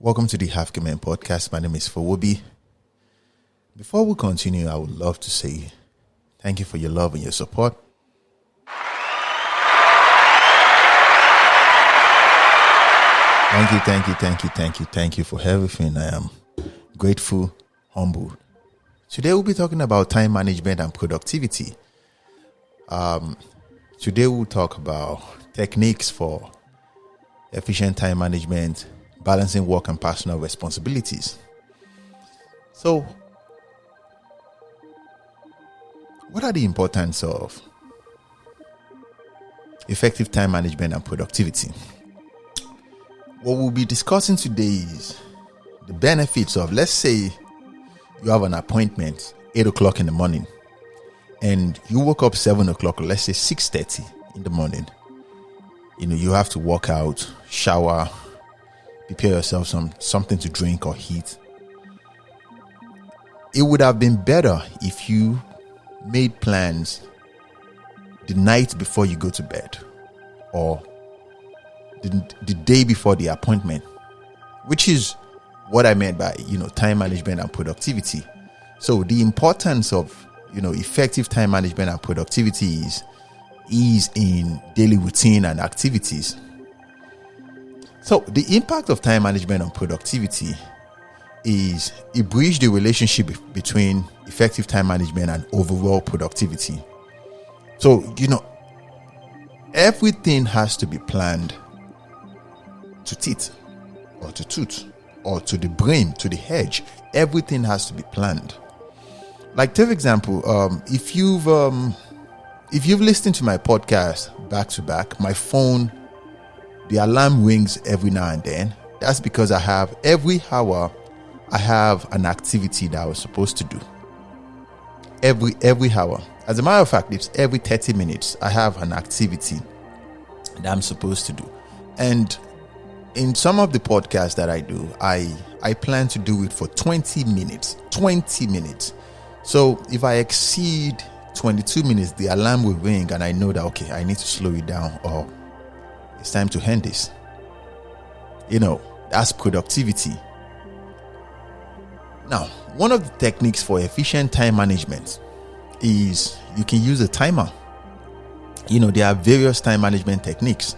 Welcome to the Half Game podcast. My name is Fowobi. Before we continue, I would love to say thank you for your love and your support. Thank you for everything. I am grateful, humbled. Today we'll be talking about time management and productivity. Today we'll talk about techniques for efficient time management, balancing work and personal responsibilities. So, what are the importance of effective time management and productivity? What we'll be discussing today is the benefits of, let's say you have an appointment 8 o'clock in the morning and you woke up 7 o'clock, or let's say 6:30 in the morning. You have to walk out, shower, prepare yourself something to drink or eat. It would have been better if you made plans the night before you go to bed or the day before the appointment, which is what I meant by time management and productivity. So the importance of effective time management and productivity is in daily routine and activities. So the impact of time management on productivity is it bridges the relationship between effective time management and overall productivity. So, everything has to be planned to teeth or to tooth or to the brim, to the hedge. Everything has to be planned. Like, take example, if you've listened to my podcast back to back, my phone, the alarm rings every now and then. That's because every hour I have an activity that I was supposed to do. Every hour. As a matter of fact, it's every 30 minutes I have an activity that I'm supposed to do. And in some of the podcasts that I do, I plan to do it for 20 minutes. 20 minutes. So if I exceed 22 minutes, the alarm will ring and I know that, okay, I need to slow it down or it's time to end this. That's productivity. Now, one of the techniques for efficient time management is you can use a timer. There are various time management techniques.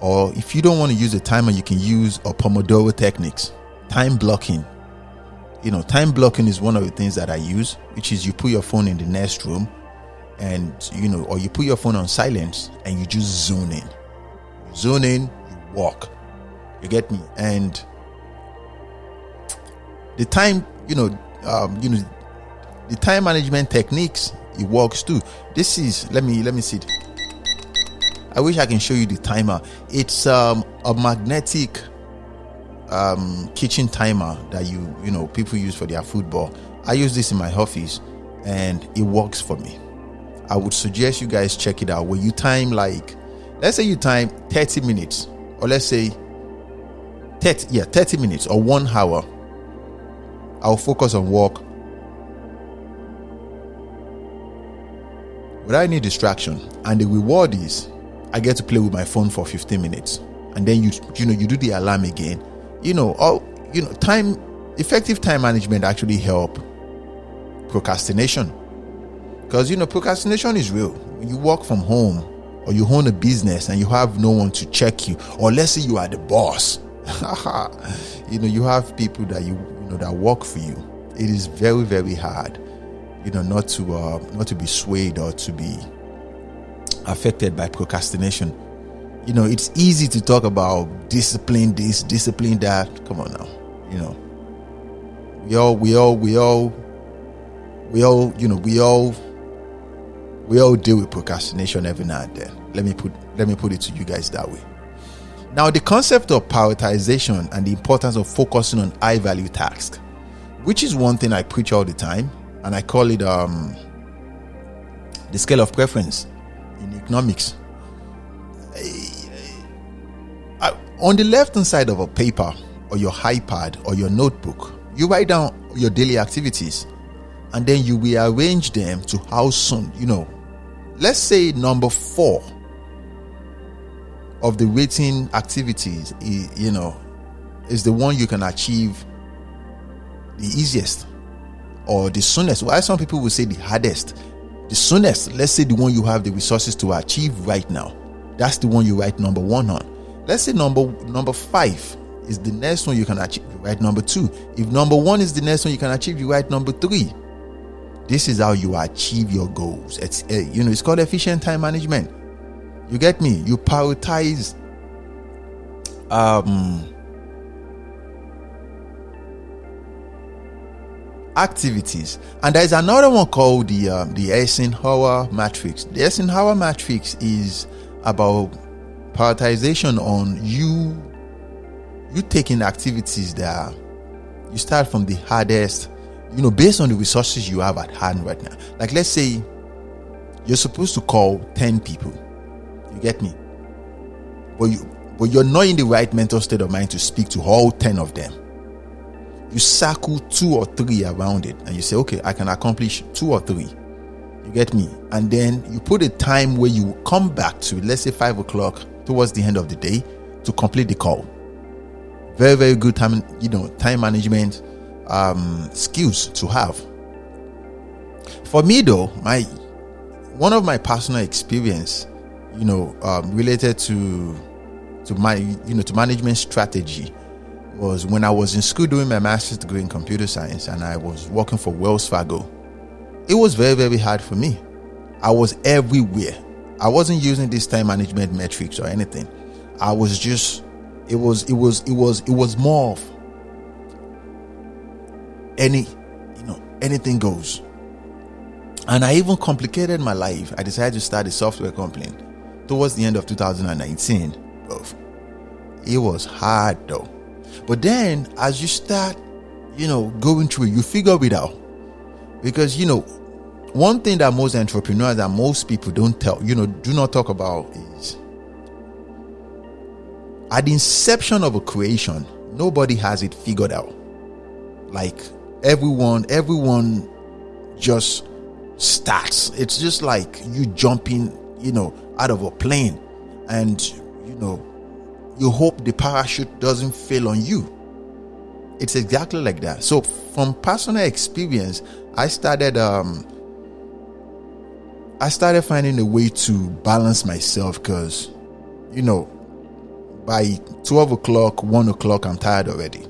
Or if you don't want to use a timer, you can use a Pomodoro techniques. Time blocking. Time blocking is one of the things that I use, which is you put your phone in the next room and, or you put your phone on silence and you just zone in. Zone in, you walk. You get me? And the time, the time management techniques, it works too. This is, let me see it. I wish I can show you the timer. It's a magnetic kitchen timer that people use for their football. I use this in my office and it works for me. I would suggest you guys check it out. Where you time, let's say you time 30 minutes, or let's say 30 minutes or 1 hour. I'll focus on work without any distraction, and the reward is I get to play with my phone for 15 minutes, and then you do the alarm again. Effective time management actually help procrastination, because procrastination is real. When you work from home or you own a business and you have no one to check you, or let's say you are the boss, you have people that that work for you. It is very, very hard, not to be swayed or to be affected by procrastination. It's easy to talk about discipline this, discipline that. Come on now, we all deal with procrastination every now and then. Let me put it to you guys that way. Now, the concept of prioritization and the importance of focusing on high value tasks, which is one thing I preach all the time, and I call it the scale of preference in economics. On the left hand side of a paper or your iPad or your notebook, you write down your daily activities and then you rearrange them to how soon, let's say number 4 of the waiting activities, is the one you can achieve the easiest or the soonest. Why some people will say the hardest. The soonest, let's say the one you have the resources to achieve right now. That's the one you write number 1 on. Let's say number 5 is the next one you can achieve. You write number 2. If number 1 is the next one you can achieve, you write number 3. This is how you achieve your goals. It's it's called efficient time management. You get me? You prioritize activities. And there's another one called the Eisenhower matrix. The Eisenhower matrix is about prioritization on you taking activities that you start from the hardest, based on the resources you have at hand right now. Like, let's say you're supposed to call 10 people. You get me? But you're not in the right mental state of mind to speak to all 10 of them. You circle 2 or 3 around it and you say, okay, I can accomplish 2 or 3. You get me? And then you put a time where you come back to, let's say 5 o'clock towards the end of the day, to complete the call. Very, very good time management skills to have. For me though, one of my personal experience, related to management strategy was when I was in school doing my master's degree in computer science and I was working for Wells Fargo. It was very, very hard for me. I was everywhere. I wasn't using this time management metrics or anything. I was just, it was more of anything goes. And I even complicated my life. I decided to start a software company towards the end of 2019. It was hard though. But then as you start, going through it, you figure it out. Because, one thing that most entrepreneurs and most people do not talk about is at the inception of a creation, nobody has it figured out. Like everyone just starts. It's just like you jumping, out of a plane and, you hope the parachute doesn't fail on you. It's exactly like that. So from personal experience, I started finding a way to balance myself because, by 12 o'clock, 1 o'clock, I'm tired already.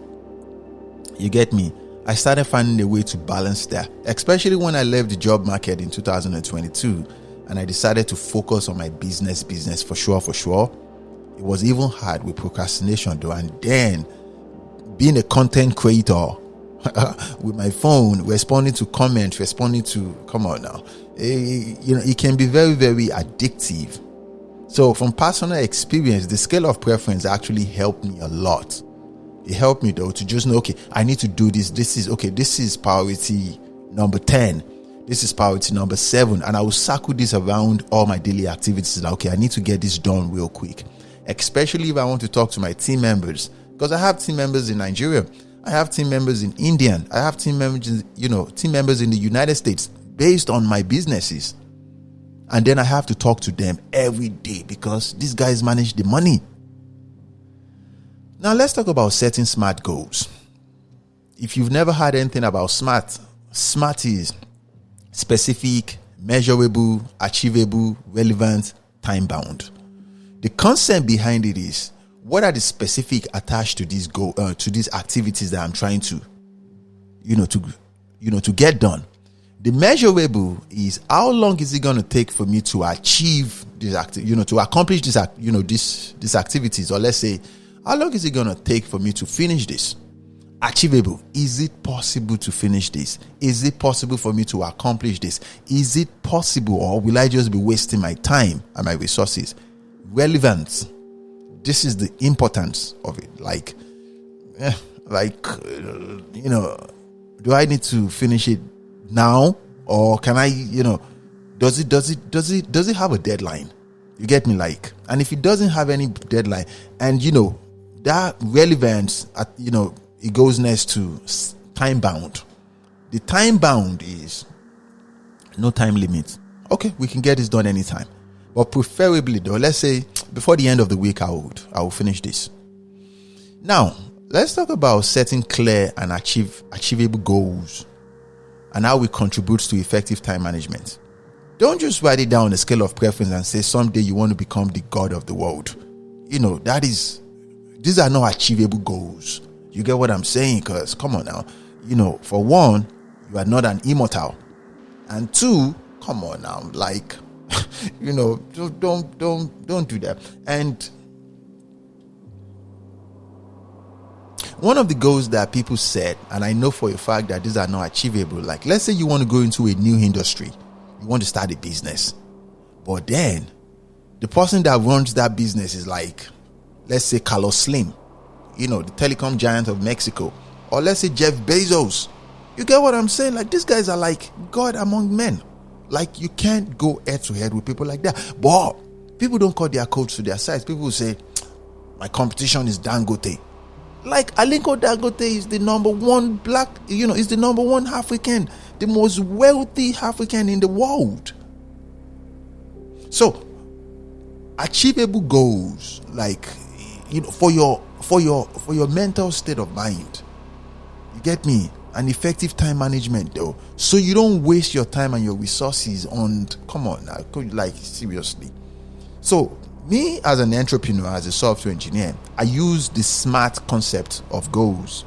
You get me? I started finding a way to balance that, especially when I left the job market in 2022 and I decided to focus on my business for sure. It was even hard with procrastination though. And then being a content creator with my phone, responding to comments, come on now. It can be very, very addictive. So from personal experience, the scale of preference actually helped me a lot. It helped me though to just know, okay, I need to do this. This is priority number 10. This is priority number 7. And I will circle this around all my daily activities. Like, okay, I need to get this done real quick. Especially if I want to talk to my team members. Because I have team members in Nigeria. I have team members in India. I have team members in the United States based on my businesses. And then I have to talk to them every day because these guys manage the money. Now let's talk about setting SMART goals. If you've never heard anything about SMART is specific, measurable, achievable, relevant, time-bound. The concept behind it is, what are the specific attached to these to these activities that I'm trying to, to get done? The measurable is, how long is it going to take for me to achieve this to accomplish this, these activities? Or let's say, how long is it going to take for me to finish this? Achievable. Is it possible to finish this? Is it possible for me to accomplish this? Is it possible, or will I just be wasting my time and my resources? Relevant. This is the importance of it. Do I need to finish it now, or can I, does it have a deadline? You get me? And if it doesn't have any deadline, and that relevance, it goes next to time bound. The time bound is no time limit. Okay, we can get this done anytime. But preferably though, let's say before the end of the week, I will finish this. Now, let's talk about setting clear and achievable goals and how it contributes to effective time management. Don't just write it down on a scale of preference and say someday you want to become the god of the world. These are not achievable goals. You get what I'm saying? Because come on now, for one, you are not an immortal, and two, come on now, like, don't do that. And one of the goals that people set, and I know for a fact that these are not achievable, like let's say you want to go into a new industry, you want to start a business, but then the person that runs that business is like, let's say Carlos Slim, the telecom giant of Mexico, or let's say Jeff Bezos. You get what I'm saying? Like, these guys are like God among men. Like, you can't go head to head with people like that. But people don't call their coach to their sides. People will say, my competition is Dangote. Like, Aliko Dangote is the number one black, is the number one African, the most wealthy African in the world. So, achievable goals, like, for your mental state of mind. You get me? An effective time management, though, so you don't waste your time and your resources on, come on now, like, seriously. So me as an entrepreneur, as a software engineer, I use the SMART concept of goals.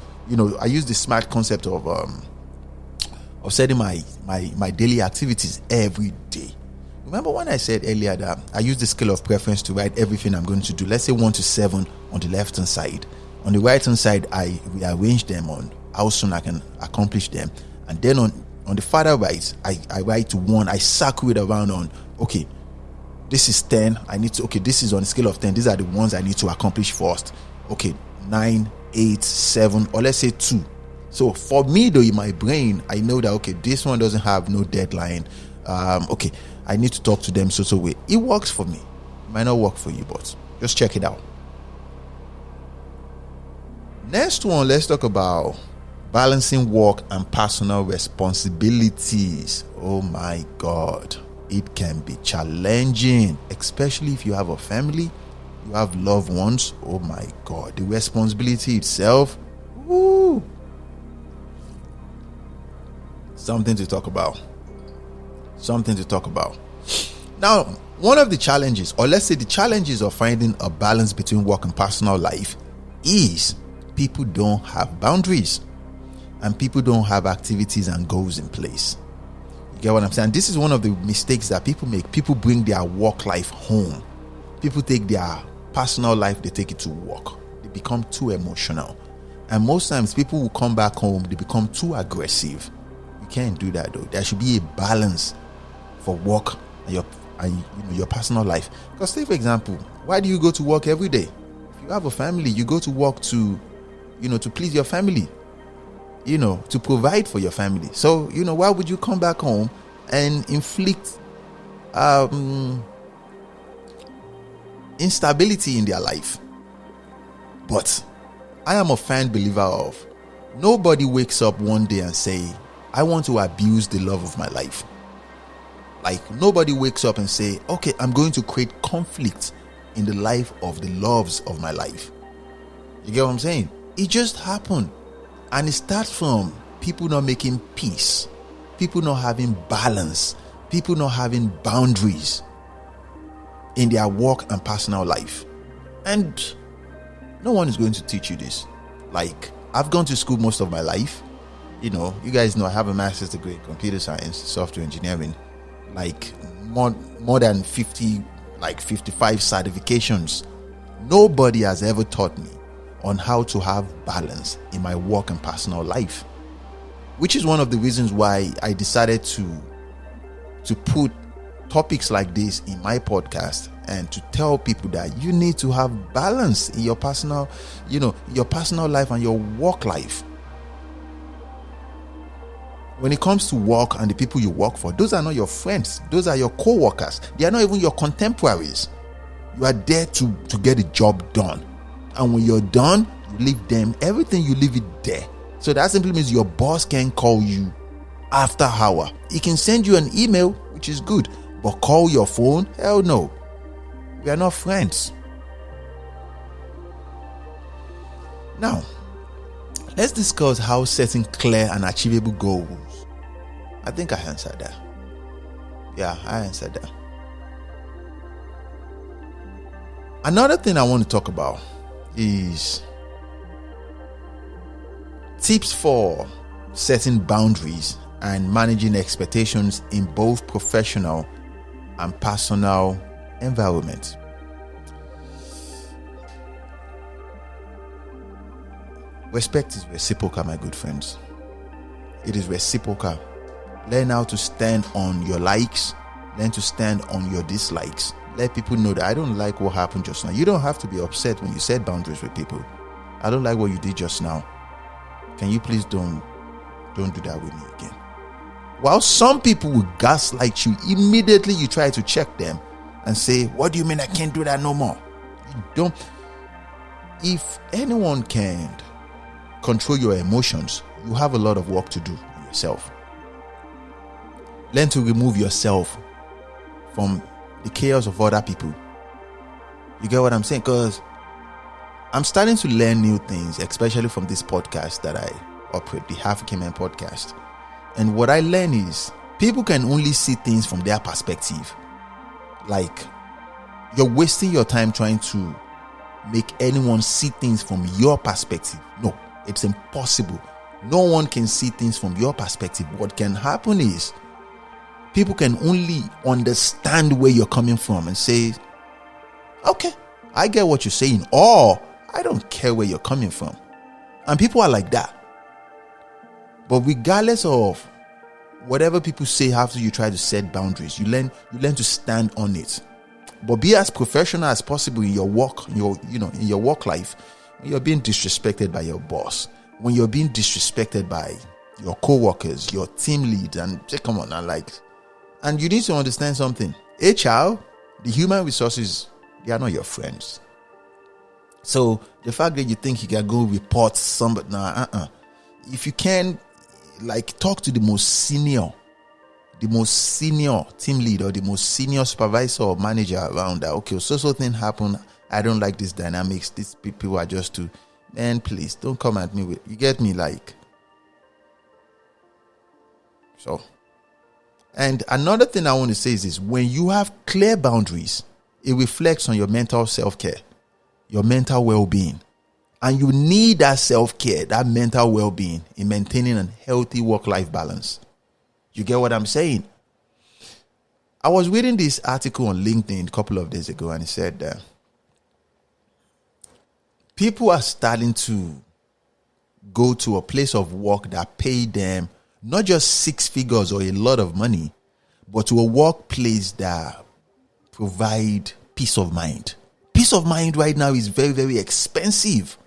I use the SMART concept of setting my daily activities every day. Remember when I said earlier that I use the scale of preference to write everything I'm going to do? Let's say 1 to 7 on the left hand side. On the right hand side, I rearrange them on how soon I can accomplish them. And then on the farther right, I write to 1. I circle it around on, okay, this is 10. This is on a scale of 10. These are the ones I need to accomplish first. Okay, 9, 8, 7, or let's say 2. So for me though, in my brain, I know that, okay, this one doesn't have no deadline. Okay, I need to talk to them so way. It works for me. It might not work for you, but just check it out. Next one, let's talk about balancing work and personal responsibilities. Oh my God, it can be challenging, especially if you have a family, you have loved ones. Oh my God, the responsibility itself, woo, something to talk about. Now, one of the challenges, or let's say the challenges of finding a balance between work and personal life, is people don't have boundaries and people don't have activities and goals in place. You get what I'm saying? This is one of the mistakes that people make. People bring their work life home. People take their personal life, they take it to work. They become too emotional. And most times people will come back home, they become too aggressive. You can't do that though. There should be a balance for work and your personal life. Because say for example, why do you go to work every day? If you have a family, you go to work to please your family, to provide for your family. So, why would you come back home and inflict instability in their life? But I am a fan believer of nobody wakes up one day and say, I want to abuse the love of my life. Like, nobody wakes up and say, okay, I'm going to create conflict in the life of the loves of my life. You get what I'm saying? It just happened. And it starts from people not making peace, people not having balance, people not having boundaries in their work and personal life. And no one is going to teach you this. Like, I've gone to school most of my life. You guys know I have a master's degree in computer science, software engineering, like more than 50, like 55 certifications. Nobody has ever taught me on how to have balance in my work and personal life, which is one of the reasons why I decided to put topics like this in my podcast and to tell people that you need to have balance in your personal, your personal life and your work life. When it comes to work and the people you work for, those are not your friends. Those are your co-workers. They are not even your contemporaries. You are there to get the job done. And when you're done, you leave them. Everything, you leave it there. So that simply means your boss can call you after hour. He can send you an email, which is good. But call your phone? Hell no. We are not friends. Now, let's discuss how setting clear and achievable goals. I think I answered that. Yeah, I answered that. Another thing I want to talk about is tips for setting boundaries and managing expectations in both professional and personal environments. Respect is reciprocal, my good friends. It is reciprocal. Learn how to stand on your likes. Learn to stand on your dislikes. Let people know that I don't like what happened just now. You don't have to be upset when you set boundaries with people. I don't like what you did just now. Can you please don't do that with me again? While some people will gaslight you, immediately you try to check them and say, what do you mean I can't do that no more? You don't. If anyone can control your emotions, you have a lot of work to do on yourself. Learn to remove yourself from the chaos of other people. You get what I'm saying? Because I'm starting to learn new things, especially from this podcast that I operate, the African Man podcast. And what I learn is people can only see things from their perspective. Like, you're wasting your time trying to make anyone see things from your perspective. No, it's impossible. No one can see things from your perspective. What can happen is people can only understand where you're coming from and say, okay, I get what you're saying, or I don't care where you're coming from. And people are like that. But regardless of whatever people say after you try to set boundaries, you learn to stand on it. But be as professional as possible in your work, in your work life. When you're being disrespected by your boss, when you're being disrespected by your co-workers, your team lead, and come on, and you need to understand something. HR, the human resources, they are not your friends. So the fact that you think you can go report somebody, if you can, talk to the most senior team lead or the most senior supervisor or manager around that. Okay, so thing happened. I don't like this dynamics. These people are just too. Man, please don't come at me with. You get me, so. And another thing I want to say is this: when you have clear boundaries, it reflects on your mental self-care, your mental well-being. And you need that self-care, that mental well-being in maintaining a healthy work-life balance. You get what I'm saying? I was reading this article on LinkedIn a couple of days ago, and it said that people are starting to go to a place of work that pay them not just six figures or a lot of money, but to a workplace that provide peace of mind. Peace of mind right now is very, very expensive.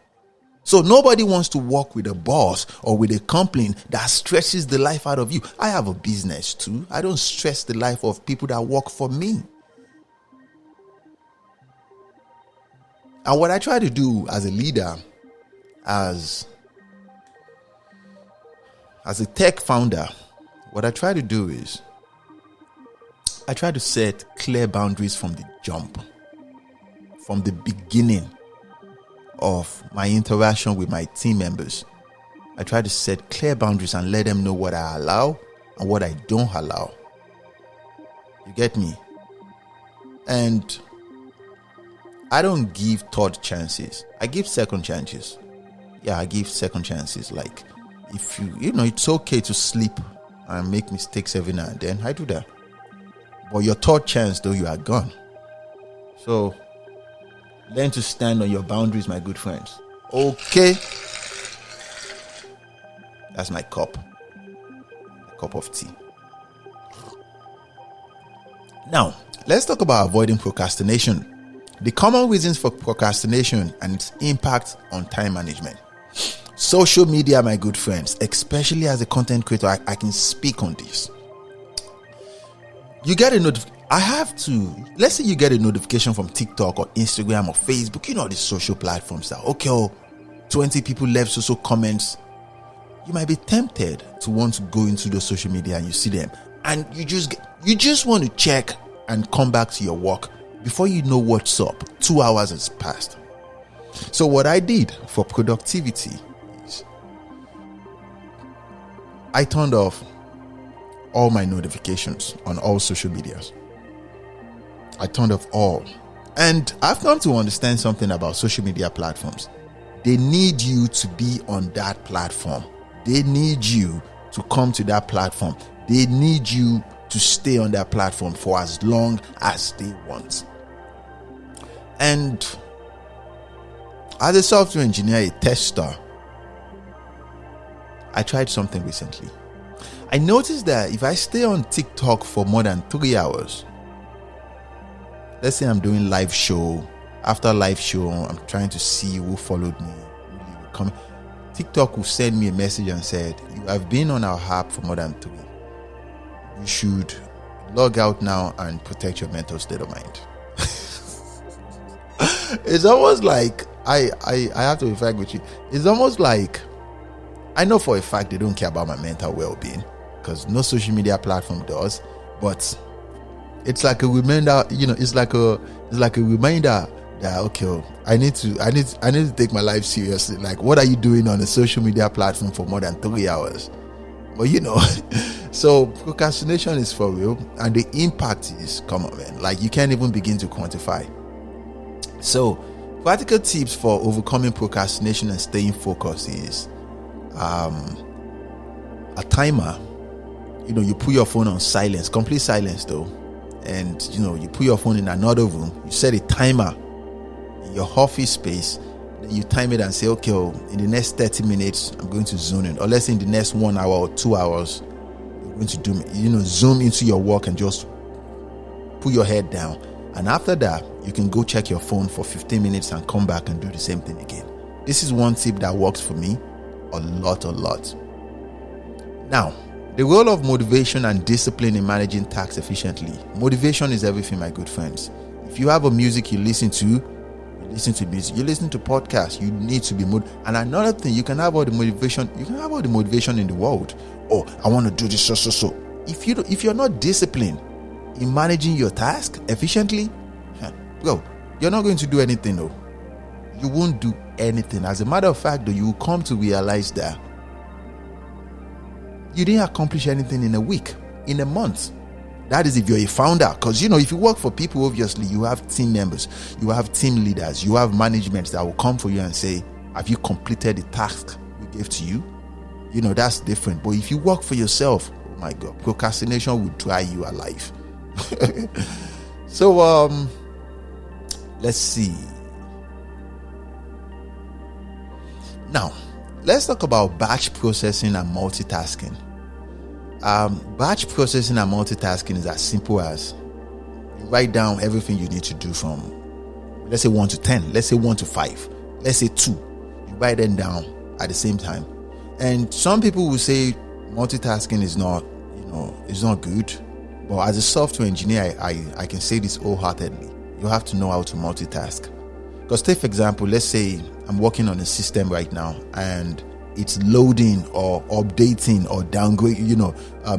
So nobody wants to work with a boss or with a company that stresses the life out of you. I have a business too. I don't stress the life of people that work for me. And what I try to do as a leader, as a tech founder, what I try to do is I try to set clear boundaries from the jump, from the beginning of my interaction with my team members. I try to set clear boundaries and let them know what I allow and what I don't allow. You get me? And I don't give third chances. I give second chances. Yeah, I give second chances. If it's okay to sleep and make mistakes every now and then. I do that. But your third chance, though, you are gone. So learn to stand on your boundaries, my good friends. Okay. That's my cup. A cup of tea. Now, let's talk about avoiding procrastination. The common reasons for procrastination and its impact on time management. Social media, my good friends, especially as a content creator, I can speak on this. You get a let's say you get a notification from TikTok or Instagram or Facebook, these social platforms that, 20 people left social comments. You might be tempted to want to go into the social media and you see them. And you just want to check and come back to your work before you know what's up. 2 hours has passed. So what I did for productivity is I turned off all my notifications on all social medias. I turned off all. And I've come to understand something about social media platforms. They need you to be on that platform. They need you to come to that platform. They need you to stay on that platform for as long as they want. And as a software engineer, a tester, I tried something recently. I noticed that if I stay on TikTok for more than 3 hours, let's say I'm doing live show. After live show, I'm trying to see who followed me. Will come. TikTok will send me a message and said, you have been on our app for more than 3. You should log out now and protect your mental state of mind. It's almost like, I have to be frank with you. It's almost like, I know for a fact they don't care about my mental well-being, because no social media platform does, but it's like a reminder, it's like a reminder that, okay, I need to take my life seriously. Like, what are you doing on a social media platform for more than 3 hours? But so procrastination is for real, and the impact is, come on, man, like you can't even begin to quantify. So practical tips for overcoming procrastination and staying focused is a timer. You put your phone on silence, complete silence though, and you put your phone in another room. You set a timer in your office space. Then you time it and say, okay, in the next 30 minutes I'm going to zone in, or let's say in the next 1 hour or 2 hours you're going to do zoom into your work and just put your head down. And after that, you can go check your phone for 15 minutes and come back and do the same thing again. This is one tip that works for me a lot. Now, the role of motivation and discipline in managing tasks efficiently. Motivation is everything, my good friends. If you have a music you listen to music, you listen to podcasts, you need to be motivated. And another thing, you can have all the motivation in the world. Oh, I want to do this so. If you're not disciplined in managing your task efficiently, bro, you're not going to do anything though. You won't do anything. As a matter of fact though, you will come to realize that you didn't accomplish anything in a week, in a month. That is if you're a founder, because if you work for people, obviously you have team members, you have team leaders, you have management that will come for you and say, have you completed the task we gave to you? That's different. But if you work for yourself, oh my God, procrastination will dry you alive. So let's see. Now let's talk about batch processing and multitasking. Batch processing and multitasking is as simple as you write down everything you need to do from, let's say 1 to 10, let's say 1 to 5, let's say 2. You write them down at the same time. And some people will say multitasking is not, it's not good. But as a software engineer, I can say this wholeheartedly. You have to know how to multitask. Because take for example, let's say I'm working on a system right now and it's loading or updating or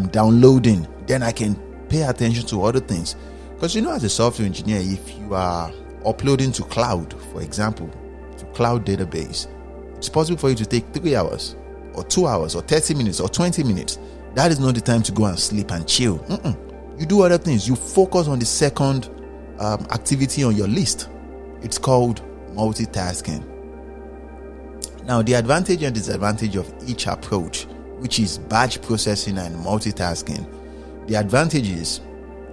downloading. Then I can pay attention to other things. Because as a software engineer, if you are uploading to cloud, for example, to cloud database, it's possible for you to take 3 hours or 2 hours or 30 minutes or 20 minutes. That is not the time to go and sleep and chill. You do other things. You focus on the second activity on your list. It's called multitasking. Now, the advantage and disadvantage of each approach, which is batch processing and multitasking. The advantage is,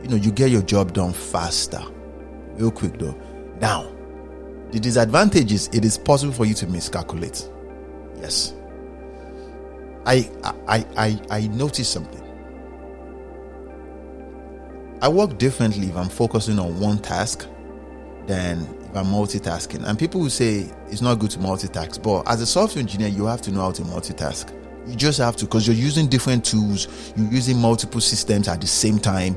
you get your job done faster, real quick though. Now, the disadvantage is it is possible for you to miscalculate. Yes. I noticed something. I work differently if I'm focusing on one task than if I'm multitasking. And people will say it's not good to multitask, but as a software engineer, you have to know how to multitask. You just have to, because you're using different tools, you're using multiple systems at the same time,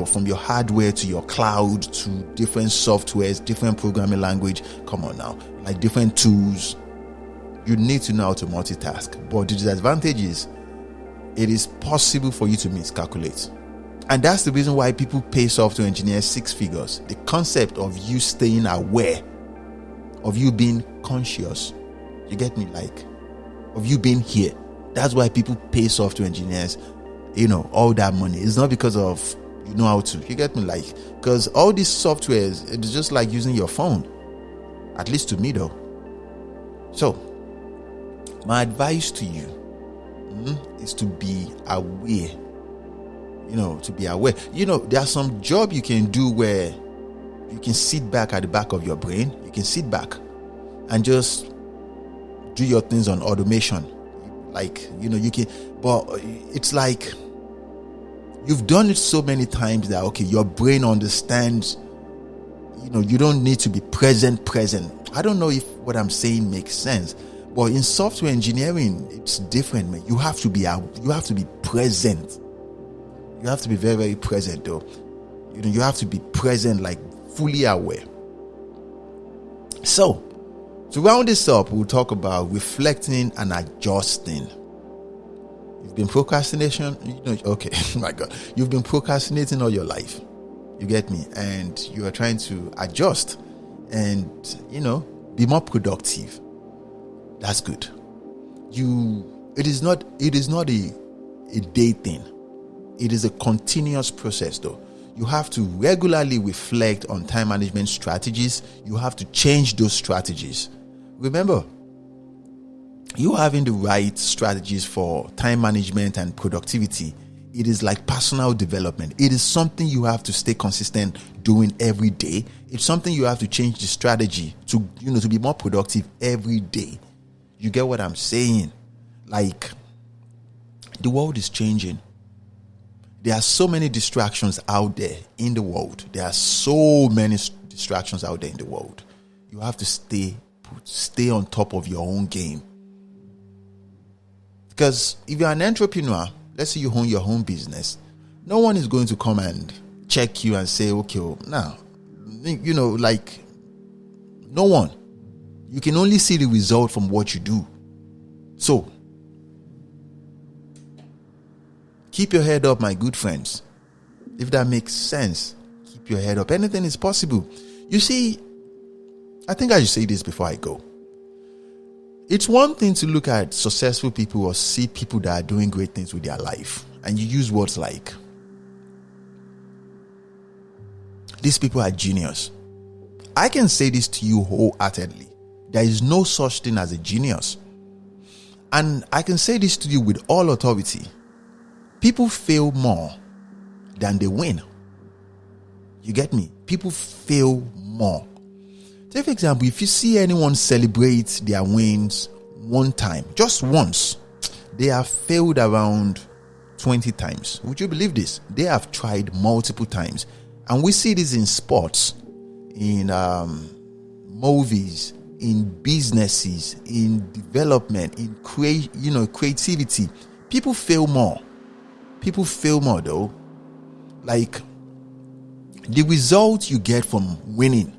from your hardware to your cloud to different softwares, different programming language. Come on now, like different tools. You need to know how to multitask. But the disadvantage is it is possible for you to miscalculate. And that's the reason why people pay software engineers 6 figures. The concept of you staying aware, of you being conscious. You get me? Like, of you being here. That's why people pay software engineers, all that money. It's not because of you know how to. You get me? Like, because all these softwares, it's just like using your phone. At least to me, though. So, my advice to you is to be aware. To be aware. There are some job you can do where you can sit back at the back of your brain. You can sit back and just do your things on automation. Like, you can, but it's like you've done it so many times that, okay, your brain understands, you don't need to be present. I don't know if what I'm saying makes sense, but in software engineering, it's different, man. You have to be present. You have to be very, very present, though. You have to be present, like fully aware. So, to round this up, we'll talk about reflecting and adjusting. You've been procrastination, okay, my God. You've been procrastinating all your life. You get me? And you are trying to adjust and, be more productive. That's good. It is not a day thing. It is a continuous process, though. You have to regularly reflect on time management strategies. You have to change those strategies. Remember, you having the right strategies for time management and productivity, it is like personal development. It is something you have to stay consistent doing every day. It's something you have to change the strategy to, to be more productive every day. You get what I'm saying? Like, the world is changing. There are so many distractions out there in the world. You have to stay on top of your own game. Because if you're an entrepreneur, let's say you own your own business, no one is going to come and check you and say, okay, now, like, no one. You can only see the result from what you do. So, keep your head up, my good friends. If that makes sense, keep your head up. Anything is possible. You see, I think I should say this before I go. It's one thing to look at successful people or see people that are doing great things with their life, and you use words like, these people are genius. I can say this to you wholeheartedly. There is no such thing as a genius. And I can say this to you with all authority. People fail more than they win. You get me? People fail more. Take for example, if you see anyone celebrate their wins one time, just once, they have failed around 20 times. Would you believe this? They have tried multiple times. And we see this in sports, in movies, in businesses, in development, in creativity. People fail more. People fail more, though. Like, the result you get from winning,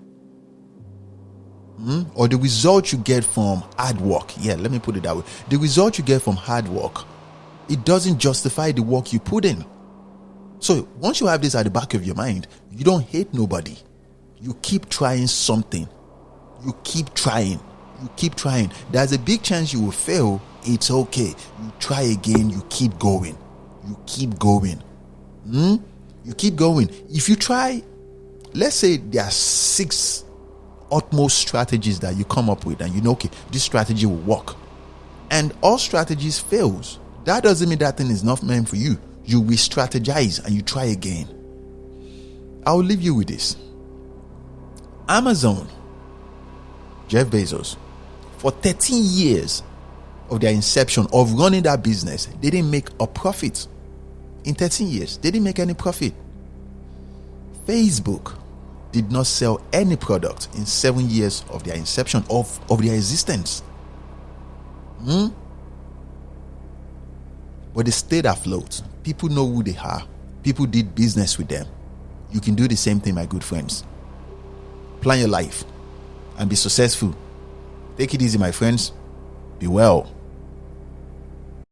or the result you get from hard work. Yeah, let me put it that way. The result you get from hard work, it doesn't justify the work you put in. So once you have this at the back of your mind, you don't hate nobody. You keep trying something. You keep trying. There's a big chance you will fail. It's okay. You try again. You keep going. You keep going. If you try, let's say there are 6 utmost strategies that you come up with, and okay, this strategy will work, and all strategies fails, that doesn't mean that thing is not meant for you. You re-strategize and you try again. I'll leave you with this. Amazon, Jeff Bezos, for 13 years of their inception of running that business, they didn't make a profit. In 13 years, they didn't make any profit. Facebook did not sell any product in 7 years of their inception, of their existence. But they stayed afloat. People know who they are. People did business with them. You can do the same thing, my good friends. Plan your life and be successful. Take it easy, my friends. Be well.